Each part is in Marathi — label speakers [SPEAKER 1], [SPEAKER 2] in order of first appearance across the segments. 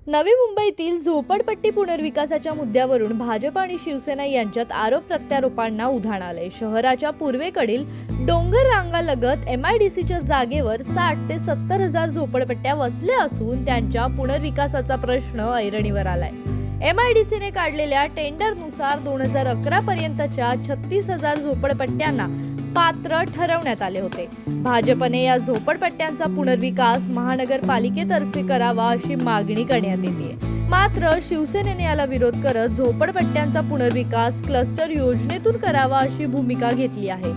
[SPEAKER 1] नवी मुंबईतील झोपडपट्टी पुनर्विकासाच्या मुद्द्यावरून भाजप आणि शिवसेना यांच्यात आरोप प्रत्यारोपांना उधाण आले। शहराच्या पूर्वेकडील डोंगर रांगालगत MIDCच्या जागेवर 60 ते 70 हजार झोपडपट्ट्या वसल्या असून त्यांच्या पुनर्विकासाचा प्रश्न ऐरणीवर आलाय। MIDCने काढलेल्या टेंडरनुसार 2011 पर्यंतच्या 36,000 झोपडपट्ट्यांना पात्र ठरवण्यात आले होते। भाजपने या झोपडपट्ट्यांचा पुनर्विकास महानगरपालिकेतर्फे करावा अशी मागणी करण्यात येते। मात्र शिवसेनेने याला विरोध करत झोपडपट्ट्यांचा पुनर्विकास क्लस्टर योजनेतून करावा अशी भूमिका घेतली आहे।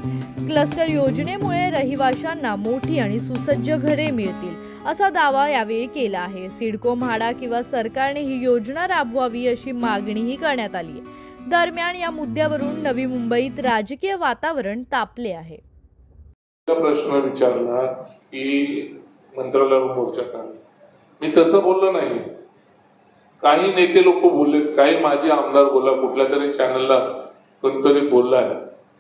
[SPEAKER 1] क्लस्टर योजनेमुळे रहिवाशांना मोठी आणि सुसज्ज घरे मिळतील असा दावा यावेळी केला आहे। सिडको, म्हाडा किंवा सरकारने ही योजना राबवावी अशी मागणीही करण्यात आली आहे। दरम्यान या मुद्द्यावरून नवी मुंबईत राजकीय वातावरण तापले आहे।
[SPEAKER 2] प्रश्न विचारला की मंत्रालयावर मोर्चा काढला, मी तसं बोललो नाही। काही नेते लोक बोललेत, काही माझे आमदार बोला, कुठल्या तरी चॅनलला कोणतरी बोललाय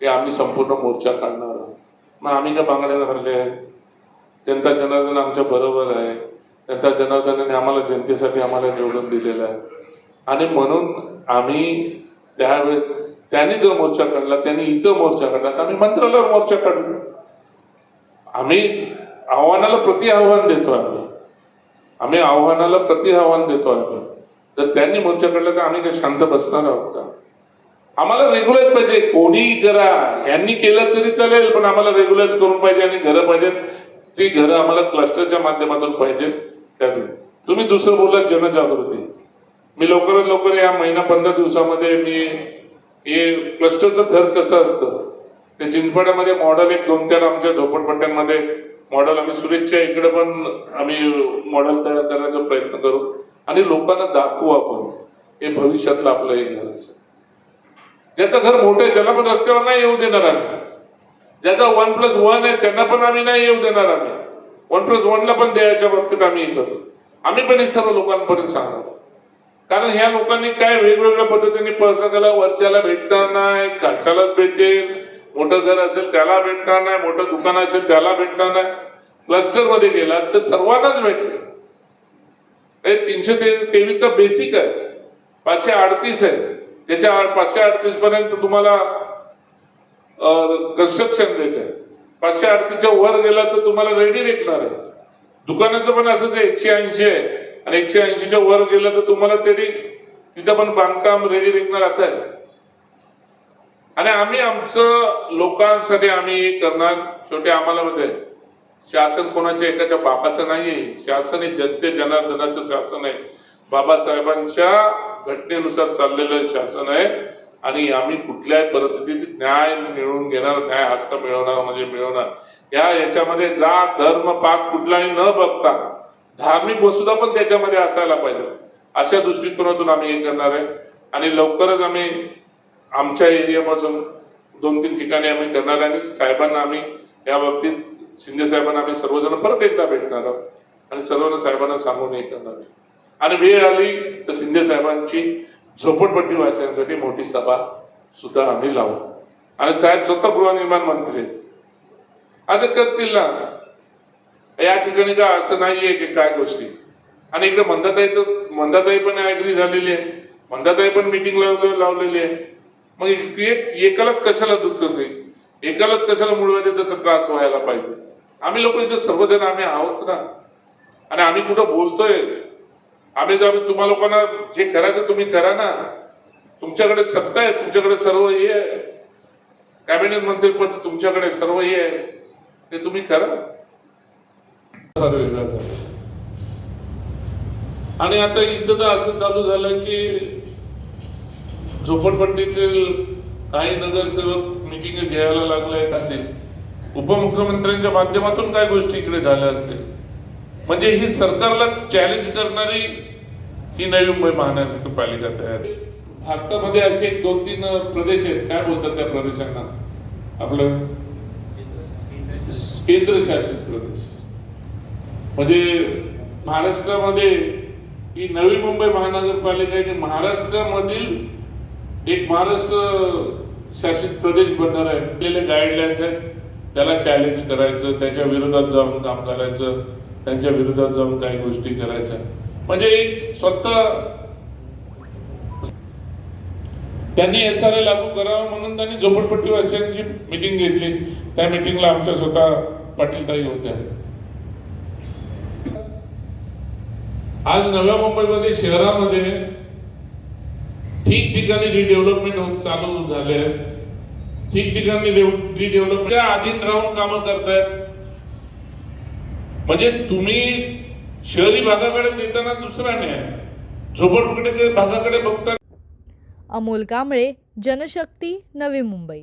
[SPEAKER 2] की आम्ही संपूर्ण मोर्चा काढणार आहोत। मग आम्ही का बांगड्याला भरले आहे? जनता जनार्दन आमच्या बरोबर आहे। जनता जनार्दनाने आम्हाला जनतेसाठी आम्हाला निवडून दिलेलं आहे आणि म्हणून आम्ही त्यावेळेस त्यांनी जर मोर्चा काढला, त्यांनी इथं मोर्चा काढला तर आम्ही मंत्रालयावर मोर्चा काढलो। आम्ही आव्हानाला प्रति आव्हान देतो आम्ही आव्हानाला प्रति आव्हान देतो आम्ही। जर त्यांनी मोर्चा काढला तर आम्ही काय शांत बसणार आहोत का? आम्हाला रेग्युलाइज पाहिजे, कोणी करा, यांनी केलं तरी चालेल, पण आम्हाला रेग्युलाइज करून पाहिजे आणि घरं पाहिजेत। ती घरं आम्हाला क्लस्टरच्या माध्यमातून पाहिजेत। त्यावेळी तुम्ही दुसरं बोलला जनजागृती, मी लवकरात लवकर या महिना 15 दिवसामध्ये मी हे क्लस्टरचं घर कसं असतं ते चिंचपाड्यामध्ये मॉडेल एक 2-4 आमच्या झोपडपट्ट्यांमध्ये मॉडेल आम्ही सुरेशच्या इकडे पण आम्ही मॉडेल तयार करण्याचा प्रयत्न करू आणि लोकांना दाखवू आपण हे भविष्यातलं आपलं एक घर असेल। ज्याचं घर मोठं आहे त्याला पण रस्त्यावर नाही येऊ देणार आम्ही। ज्याचा 1+1 आहे त्यांना पण आम्ही नाही येऊ देणार आम्ही। 1+1 ला पण द्यायच्या बाबतीत आम्ही हे करतो। आम्ही पण हे सर्व लोकांपर्यंत सांगणार, कारण ह्या लोकांनी काय वेगवेगळ्या पद्धतीने प्रत्येकाला वरच्याला भेटणार नाही, खालच्यालाच भेटेल। मोठं घर असेल त्याला भेटणार नाही, मोठं दुकान असेल त्याला भेटणार नाही। क्लस्टर मध्ये गेला तर सर्वांनाच भेटेल। 323चा बेसिक आहे, 538 आहे, त्याच्या 538 पर्यंत तुम्हाला कन्स्ट्रक्शन रेट आहे। 538च्या वर गेला तर तुम्हाला रेडी रेटणार आहे। दुकानाचं पण असंच आहे, 180 आहे आणि 180च्या वर गेलं तर तुम्हाला तरी तिथं पण बांधकाम रेडी रेटणार असं आहे। आणि आम्ही आमचं लोकांसाठी आम्ही करणार। शेवटी आम्हाला मध्ये शासन कोणाच्या एकाच्या बापाचं नाहीये, शासन हे जनते जनार्दनाचं शासन आहे। बाबासाहेबांच्या घटनेनुसार चाललेलं शासन आहे आणि आम्ही कुठल्याही परिस्थितीत न्याय मिळवून घेणार, न्याय हक्क मिळवणार म्हणजे मिळवणार। याच्यामध्ये जात धर्म पात कुठलाही न बघता धार्मिक वस्तुता पण त्याच्यामध्ये असायला पाहिजे, अशा दृष्टिकोनातून आम्ही हे करणार आहे। आणि लवकरच आम्ही आमच्या एरियापासून 2-3 ठिकाणी आम्ही करणार आहे आणि साहेबांना आम्ही या बाबतीत शिंदे साहेबांना आम्ही सर्वजण परत एकदा भेटणार आहोत आणि सर्व साहेबांना सांगून हे करणार आहे। आणि वेळ आली तर शिंदे साहेबांची झोपडपट्टी वासियांसाठी मोठी सभा सुद्धा आम्ही लावू आणि साहेब स्वतः गृहनिर्माण मंत्री आता करतील ना। या ठिकाणी का असं नाहीये की काय गोष्टी। आणि इकडे मंदाताई पण ऍग्री झालेली आहे, मंदाताई पण मीटिंग लावलेली आहे। मग एकालाच कशाला दुःख होईल, एकालाच कशाला मूळव्याधीचा त्रास व्हायला पाहिजे? आम्ही लोक इथे सर्वजण आम्ही आहोत ना। आणि आम्ही कुठं बोलतोय, आम्ही तुम्हा लोकांना जे करायचं तुम्ही करा ना। तुमच्याकडे सत्ता आहे, तुमच्याकडे सर्व हे आहे, कॅबिनेट मंत्रीपद तुमच्याकडे सर्व हे आहे, ते तुम्ही करा। आणि आता इथं तर असं चालू झालं की झोपडपट्टीतील काही नगरसेवक मिटिंग घ्यायला लागले असतील, उपमुख्यमंत्र्यांच्या माध्यमातून काय गोष्टी इकडे झाल्या असतील। म्हणजे ही सरकारला चॅलेंज करणारी ही नवी मुंबई महानगरपालिका तयार। भारतामध्ये असे 2-3 प्रदेश आहेत, काय बोलतात त्या प्रदेशांना? आपलं केंद्रशासित प्रदेश। म्हणजे महाराष्ट्रामध्ये ही नवी मुंबई महानगरपालिका आहे, महाराष्ट्रामधील एक महाराष्ट्र शासित प्रदेश बनणार आहे। गाईडलाईन्स आहेत, त्याला चॅलेंज करायचं, त्याच्या विरोधात जाऊन काम करायचं, त्यांच्या विरोधात जाऊन काही गोष्टी करायच्या। म्हणजे एक स्वतः त्यांनी SRA लागू करावं म्हणून त्यांनी झोपडपट्टीवासियांची मीटिंग घेतली. त्या मीटिंगला आमच्या स्वतः पाटीलताई होत्या. आज नव्या मुंबईमध्ये शहरामध्ये ठिकठिकाणी रिडेव्हलपमेंट होत चालू झाले. ठिकठिकाणी रिडेव्हलपमेंटच्या अधीन राहून कामं करतायत. म्हणजे तुम्ही शहरी भागाकडे देताना दुसरा न्याय, झोपडपट्टी भागाकडे बघता.
[SPEAKER 1] अमोल कांबळे, जनशक्ती, नवी मुंबई.